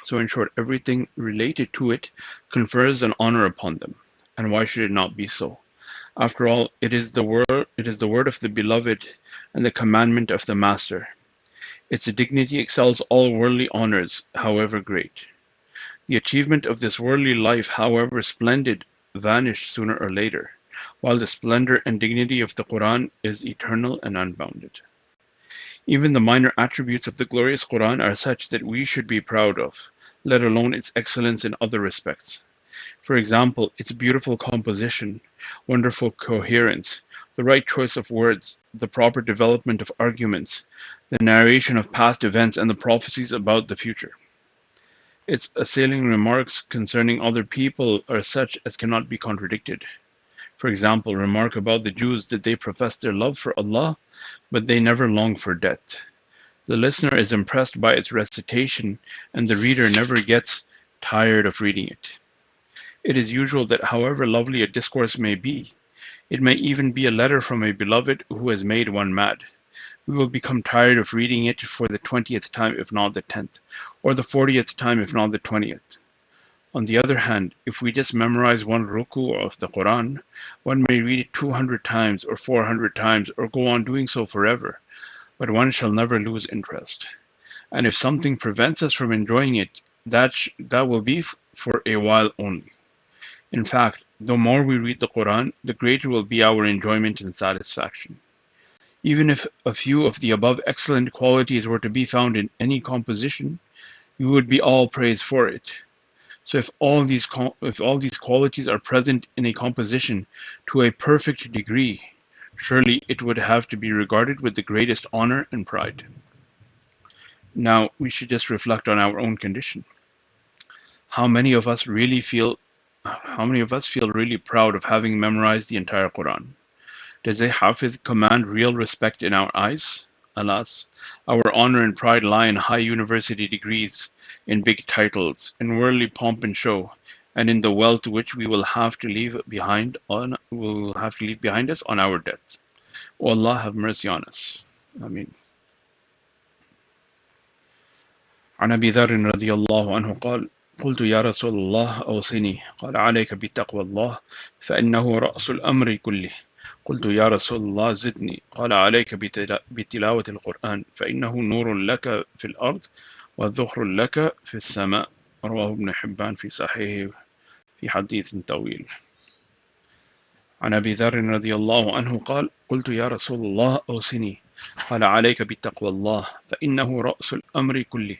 So in short, everything related to it confers an honor upon them. And why should it not be so? After all, it is the word of the Beloved and the commandment of the Master. Its dignity excels all worldly honors, however great. The achievement of this worldly life, however splendid, vanish sooner or later, while the splendor and dignity of the Quran is eternal and unbounded. Even the minor attributes of the glorious Quran are such that we should be proud of, let alone its excellence in other respects. For example, its beautiful composition, wonderful coherence, the right choice of words, the proper development of arguments, the narration of past events, and the prophecies about the future. Its assailing remarks concerning other people are such as cannot be contradicted. For example, remark about the Jews that they profess their love for Allah, but they never long for death. The listener is impressed by its recitation, and the reader never gets tired of reading it. It is usual that however lovely a discourse may be, it may even be a letter from a beloved who has made one mad. We will become tired of reading it for the 20th time, if not the 10th, or the 40th time, if not the 20th. On the other hand, if we just memorize one ruku of the Quran, one may read it 200 times or 400 times or go on doing so forever, but one shall never lose interest. And if something prevents us from enjoying it, that will be for a while only. In fact, the more we read the Quran, the greater will be our enjoyment and satisfaction. Even if a few of the above excellent qualities were to be found in any composition, you would be all praised for it. So if all these qualities are present in a composition to a perfect degree, surely it would have to be regarded with the greatest honor and pride. Now we should just reflect on our own condition. How many of us feel really proud of having memorized the entire Quran? Does a Hafiz command real respect in our eyes? Alas, our honor and pride lie in high university degrees, in big titles, in worldly pomp and show, and in the wealth which we will have to leave behind us on our death. O Allah, have mercy on us. Ameen. عن أبي ذر رضي الله عنه قال: قلت يا رسول الله أوصني قال عليك بتقوى الله فإنه رأس الأمر كله. قلت يا رسول الله زدني قال عليك بتلاوة القرآن فإنه نور لك في الأرض وذخر لك في السماء. رواه ابن حبان في صحيحه في حديث طويل. عن أبي ذر رضي الله عنه قال: قلت يا رسول الله أوصني قال عليك بتقوى الله فإنه رأس الأمر كله.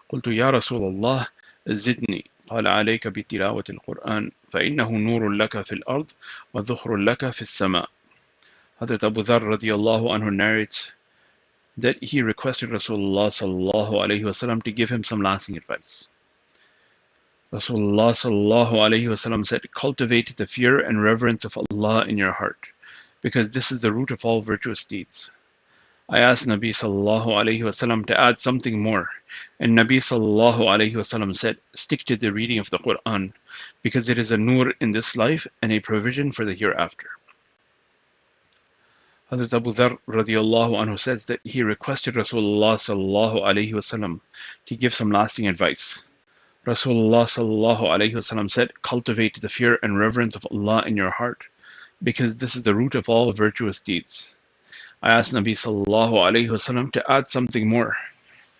قلت يا رسول الله زدني قال عليك بتلاوة القرآن فإنه نور لك في الأرض وذخر لك في السماء. Hazrat Abu Dharr radiallahu anhu narrates that he requested Rasulullah sallallahu alayhi wasallam to give him some lasting advice. Rasulullah sallallahu alayhi wasallam said, cultivate the fear and reverence of Allah in your heart, because this is the root of all virtuous deeds. I asked Nabi sallallahu alayhi wasallam to add something more, and Nabi sallallahu alayhi wasallam said, stick to the reading of the Quran, because it is a nur in this life and a provision for the hereafter. Hazrat Abu Dharr radiallahu anhu says that he requested Rasulullah sallallahu alayhi wasallam to give some lasting advice. Rasulullah sallallahu alayhi wasallam said, cultivate the fear and reverence of Allah in your heart, because this is the root of all virtuous deeds. I asked Nabi sallallahu alayhi wasallam to add something more,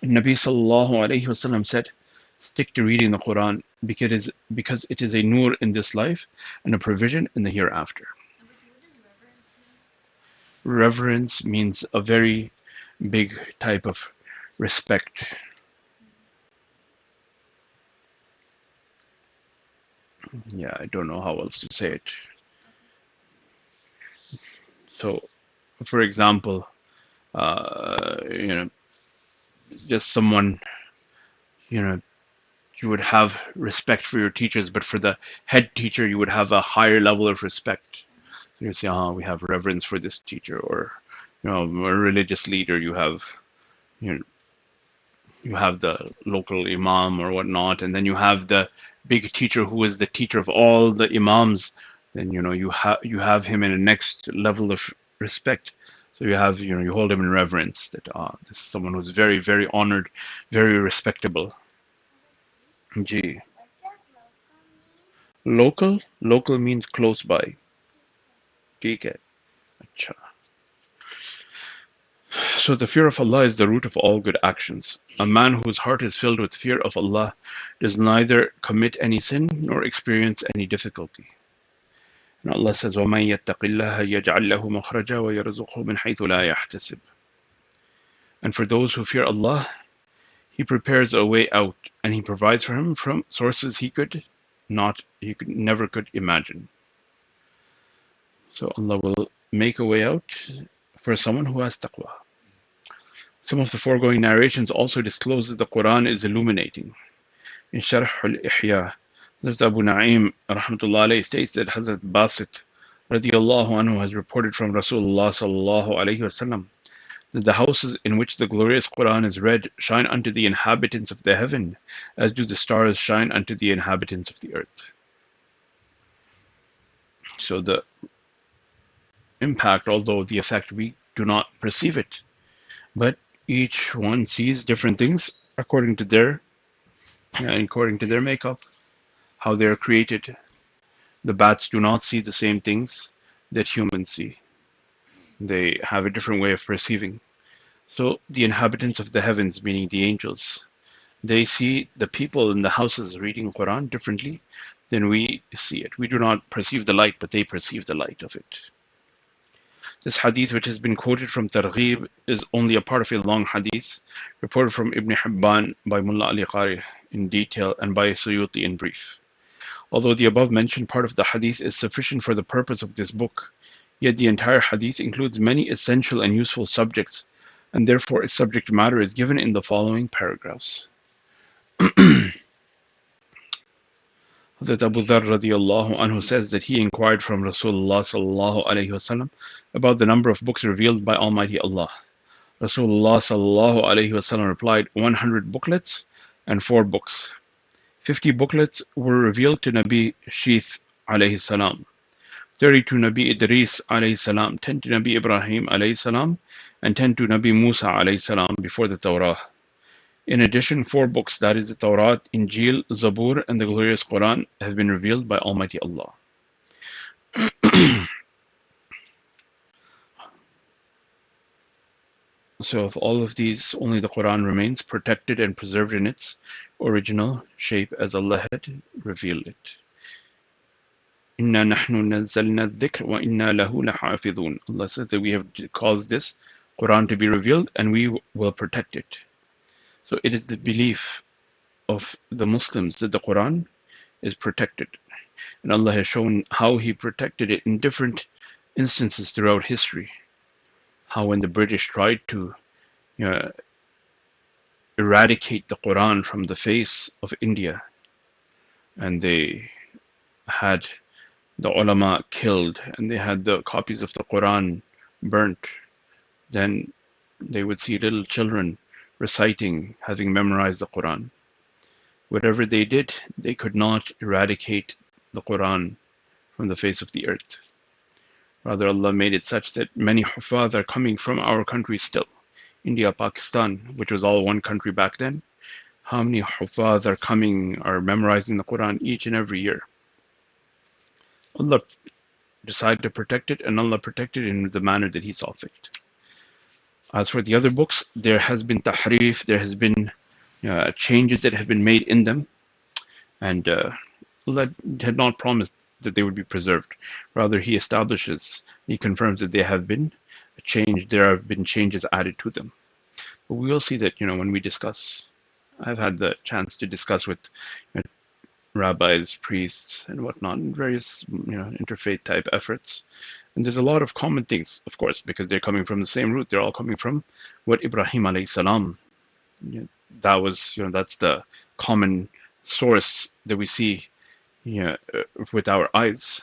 and Nabi sallallahu alayhi wasallam said, stick to reading the Quran, because it is a nur in this life and a provision in the hereafter. Reverence means a very big type of respect. Yeah, I don't know how else to say it. So, for example, just someone, you would have respect for your teachers, but for the head teacher, you would have a higher level of respect. So you say, we have reverence for this teacher, or a religious leader. You have the local imam or whatnot, and then you have the big teacher who is the teacher of all the imams. Then you have him in a next level of respect. So you hold him in reverence. That this is someone who's very, very honored, very respectable. Ji. Local means close by. ठीक है. अच्छा. So the fear of Allah is the root of all good actions. A man whose heart is filled with fear of Allah does neither commit any sin nor experience any difficulty. And Allah says, وَمَن يَتَّقِ اللَّهَ يَجْعَل لَّهُ مَخْرَجًا وَيَرْزُقْهُ مِنْ حَيْثُ لَا يَحْتَسِبُ. And for those who fear Allah, He prepares a way out, and He provides for him from sources he never could imagine. So Allah will make a way out for someone who has taqwa. Some of the foregoing narrations also disclose that the Quran is illuminating. In Sharh al-Ihya, Hazrat Abu Na'im rahmatullah alayhi states that Hazrat Basit radiyallahu anhu has reported from Rasulullah sallallahu alayhi wasallam that the houses in which the glorious Quran is read shine unto the inhabitants of the heaven, as do the stars shine unto the inhabitants of the earth. So the impact, although the effect, we do not perceive it, but each one sees different things according to their makeup, how they are created. The bats do not see the same things that humans see. They have a different way of perceiving. So the inhabitants of the heavens, meaning the angels, they see the people in the houses reading Quran differently than we see it. We do not perceive the light, but they perceive the light of it. This hadith, which has been quoted from Targhib, is only a part of a long hadith reported from Ibn Hibban by Mullah Ali Qari in detail and by Suyuti in brief. Although the above mentioned part of the hadith is sufficient for the purpose of this book, yet the entire hadith includes many essential and useful subjects, and therefore its subject matter is given in the following paragraphs. Hazrat Abu Dharr radiyallahu anhu says that he inquired from Rasulullah sallallahu alayhi wasallam about the number of books revealed by Almighty Allah. Rasulullah sallallahu alayhi wasallam replied, 100 booklets and 4 books. 50 booklets were revealed to Nabi Sheeth alayhi salam, 30 to Nabi Idris alayhi salam, 10 to Nabi Ibrahim alayhi salam, and 10 to Nabi Musa alayhi salam before the Torah. In addition, 4 books, that is the Tawrat, Injil, Zabur, and the glorious Quran, have been revealed by Almighty Allah. So of all of these, only the Quran remains protected and preserved in its original shape as Allah had revealed it. إِنَّا نَحْنُ نَزَّلْنَا الذِّكْرَ وَإِنَّا لَهُ لَحَافِظُونَ. Allah says that we have caused this Quran to be revealed and we will protect it. So it is the belief of the Muslims that the Quran is protected. And Allah has shown how He protected it in different instances throughout history. How when the British tried to eradicate the Quran from the face of India, and they had the ulama killed, and they had the copies of the Quran burnt, then they would see little children reciting, having memorized the Quran. Whatever they did, they could not eradicate the Quran from the face of the earth. Rather, Allah made it such that many Hufaz are coming from our country still. India, Pakistan, which was all one country back then. How many Hufaz are memorizing the Quran each and every year? Allah decided to protect it, and Allah protected it in the manner that He saw fit. As for the other books, there has been tahrif, there has been changes that have been made in them, and Allah had not promised that they would be preserved. Rather, He confirms that they have been changed, there have been changes added to them. But we will see that, when we discuss, I've had the chance to discuss with rabbis, priests, and whatnot, and various interfaith type efforts. And there's a lot of common things, of course, because they're coming from the same root. They're all coming from what Ibrahim alayhi salam, that was, that's the common source that we see with our eyes,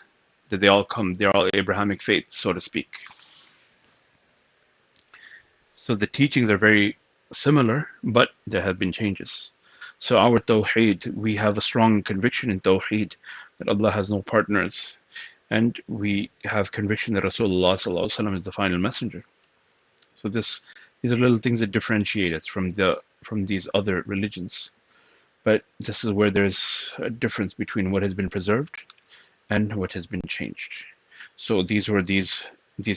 that they're all Abrahamic faiths, so to speak. So the teachings are very similar, but there have been changes. So our Tawheed, we have a strong conviction in Tawheed that Allah has no partners. And we have conviction that Rasulullah ﷺ is the final messenger. So these are little things that differentiate us from these other religions. But this is where there's a difference between what has been preserved and what has been changed. So these were these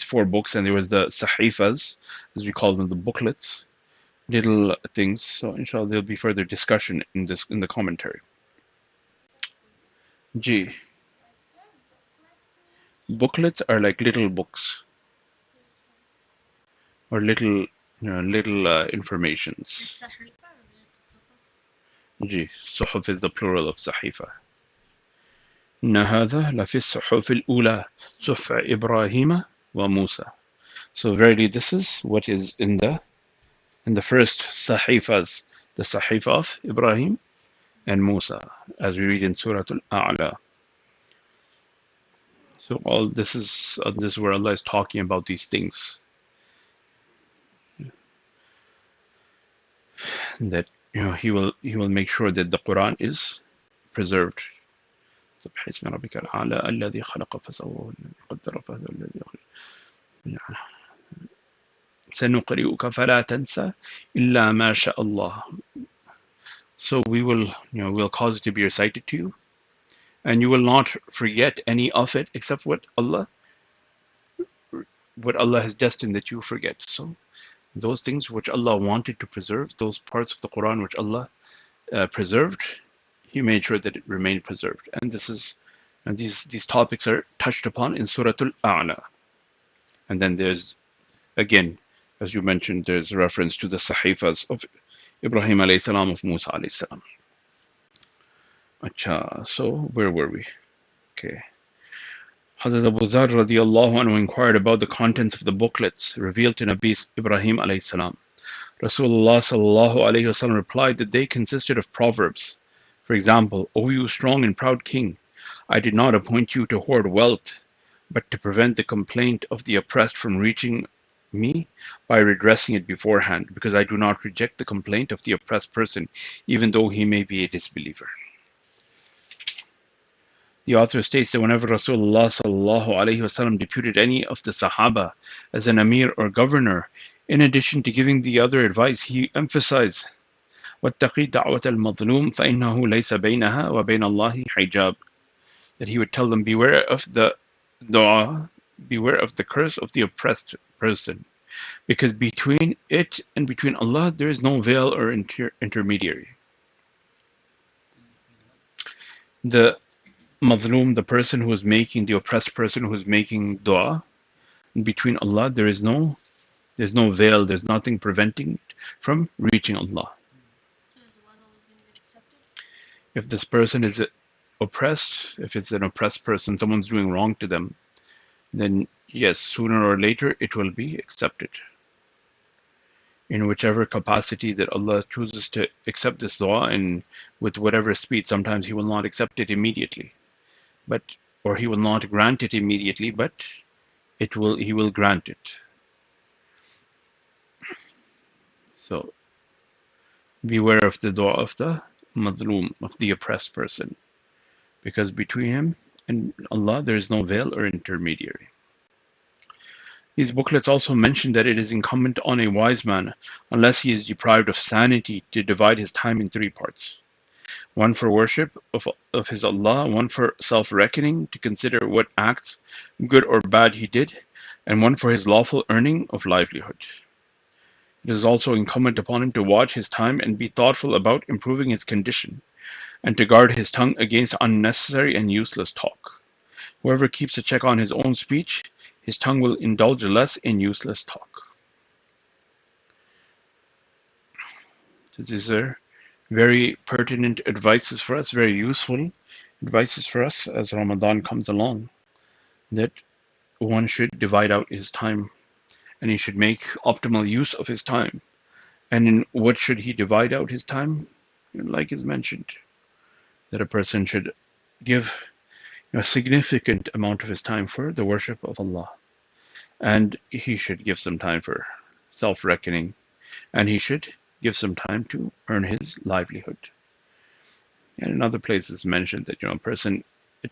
four books, and there was the sahifas, as we call them, the booklets, little things. So inshallah there'll be further discussion in the commentary. G. Booklets are like little books or little informations. G. Suhuf is the plural of sahifa. إن هذا لفي الصحف الأولى صحف إبراهيم وموسى. So verily this is what is in the first sahifas, the sahifa of Ibrahim and Musa, as we read in Surah Al-A'la. So all this is where Allah is talking about these things, that He will make sure that the Quran is preserved. سبح اسم ربك الأعلى الذي خلق فسوى والذي قدر فهدى والذي أخرج سنقرئك فلا تنسى إلا ما شاء الله. So we'll cause it to be recited to you, and you will not forget any of it except what Allah has destined that you forget. So those things which Allah wanted to preserve, those parts of the Quran which Allah preserved, He made sure that it remained preserved. And these topics are touched upon in Surah Al-A'la. And then there's, again, as you mentioned, there's a reference to the Sahifas of Ibrahim alayhi salam, of Musa alayhi salam. Acha, so where were we? Okay. Hazrat Abu Zar radiallahu anhu inquired about the contents of the booklets revealed to Nabi Ibrahim alayhi salam. Rasulullah sallallahu alayhi wasallam replied that they consisted of proverbs. For example, O you strong and proud king, I did not appoint you to hoard wealth, but to prevent the complaint of the oppressed from reaching me by redressing it beforehand, because I do not reject the complaint of the oppressed person, even though he may be a disbeliever. The author states that whenever Rasulullah sallallahu alaihi wasallam deputed any of the Sahaba as an Amir or governor, in addition to giving the other advice, he emphasized, وَاتَّقِي دَعْوَةَ الْمَظْلُومِ فَإِنَّهُ لَيْسَ بَيْنَهَا وَبَيْنَ اللَّهِ حِجَابٌ. That he would tell them, beware of the dua, beware of the curse of the oppressed person, because between it and between Allah there is no veil or intermediary. The Mazlum, the person who is making, the oppressed person who is making dua, between Allah there's no veil, there's nothing preventing it from reaching Allah. If this person is oppressed, if it's an oppressed person, someone's doing wrong to them, then yes, sooner or later it will be accepted. In whichever capacity that Allah chooses to accept this dua, and with whatever speed, sometimes He will not accept it immediately, or He will not grant it immediately, but He will grant it. So beware of the dua of the Madlum, of the oppressed person, because between him and Allah there is no veil or intermediary. These booklets also mention that it is incumbent on a wise man, unless he is deprived of sanity, to divide his time in three parts. One for worship of his Allah, one for self-reckoning, to consider what acts, good or bad, he did, and one for his lawful earning of livelihood. It is also incumbent upon him to watch his time and be thoughtful about improving his condition, and to guard his tongue against unnecessary and useless talk. Whoever keeps a check on his own speech, his tongue will indulge less in useless talk. So these are very pertinent advices for us, very useful advices for us as Ramadan comes along, that one should divide out his time, and he should make optimal use of his time. And in what should he divide out his time? Like is mentioned, that a person should give a significant amount of his time for the worship of Allah, and he should give some time for self-reckoning, and he should give some time to earn his livelihood. And in other places mentioned that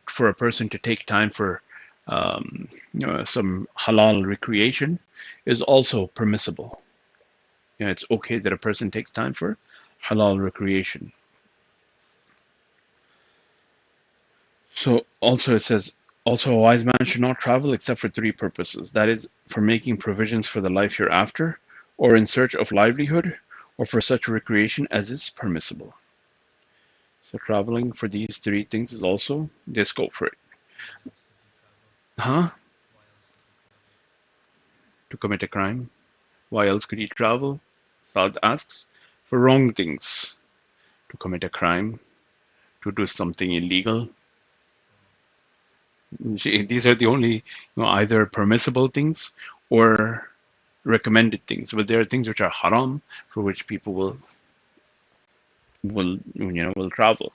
for a person to take time for some halal recreation is also permissible. It's okay that a person takes time for halal recreation. So also it says, also a wise man should not travel except for three purposes. That is, for making provisions for the life hereafter, or in search of livelihood, or for such recreation as is permissible. So traveling for these three things is also, there's scope for it. Huh? To commit a crime. Why else could he travel? Saad asks. For wrong things. To commit a crime, to do something illegal. These are the only, either permissible things or recommended things. But there are things which are haram for which people will travel.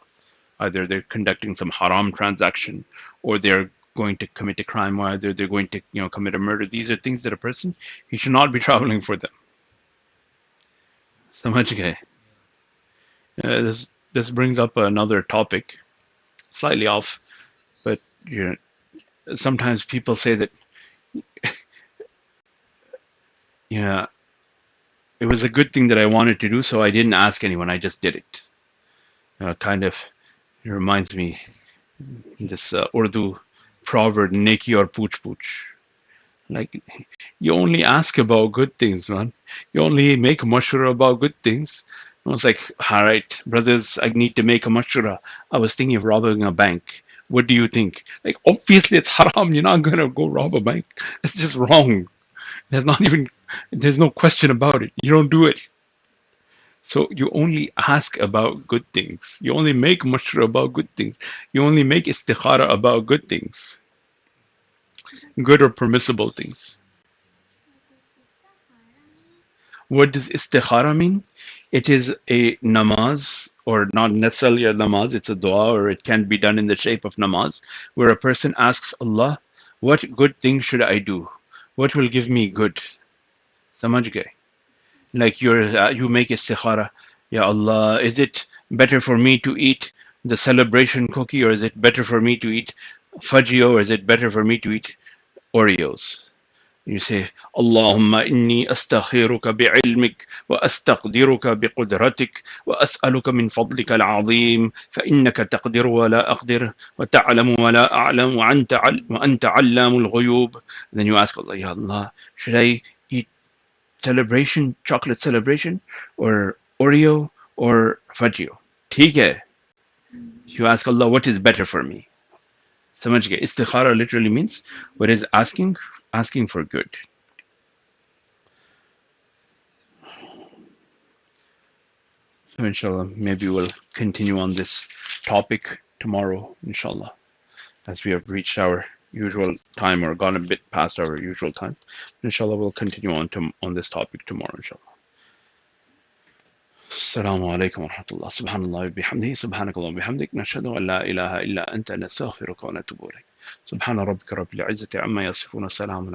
Either they're conducting some haram transaction, or they're going to commit a crime, or either they're going to commit a murder. These are things that a person, he should not be traveling for them. समझ गए? This brings up another topic, slightly off, but sometimes people say that yeah, it was a good thing that I wanted to do, so I didn't ask anyone. I just did it. Kind of, it reminds me this Urdu proverb, "Neki or pooch pooch." Like, you only ask about good things, man. You only make a mashura about good things. I was like, all right, brothers, I need to make a mashura. I was thinking of robbing a bank. What do you think? Like, obviously it's haram. You're not gonna go rob a bank. It's just wrong. There's no question about it. You don't do it. So you only ask about good things. You only make mashura about good things. You only make istikhara about good things, good or permissible things. What does istikhara mean? It is a namaz, or not necessarily a namaz, it's a dua, or it can be done in the shape of namaz, where a person asks Allah, what good thing should I do? What will give me good? Samajh gaye? Like you make istikhara, Ya Allah, is it better for me to eat the celebration cookie, or is it better for me to eat fajio, or is it better for me to eat Oreos? You say, Allahumma inni astakhiruka bi'ilmik wa astaqdiruka biqudratik wa as'aluka min fadlika al-azim fa innaka taqdiru wa la aqdir wa ta'lamu wa la a'lam wa anta 'allamul ghuyub. Then you ask Allah, Ya Allah, should I eat chocolate celebration, or Oreo, or Fajio? ठीक है. You ask Allah, what is better for me? समझ गए? Istikhara literally means what is asking for good. So inshallah, maybe we'll continue on this topic tomorrow, inshallah, as we have reached our usual time, or gone a bit past our usual time. Inshallah, we'll continue on this topic tomorrow, inshallah. السلام عليكم ورحمة الله. سبحان الله وبحمده سبحانك اللهم وبحمدك نشهد أن لا إله إلا أنت نستغفرك ونتوب إليك. سبحان ربك رب العزة عما يصفون. سلام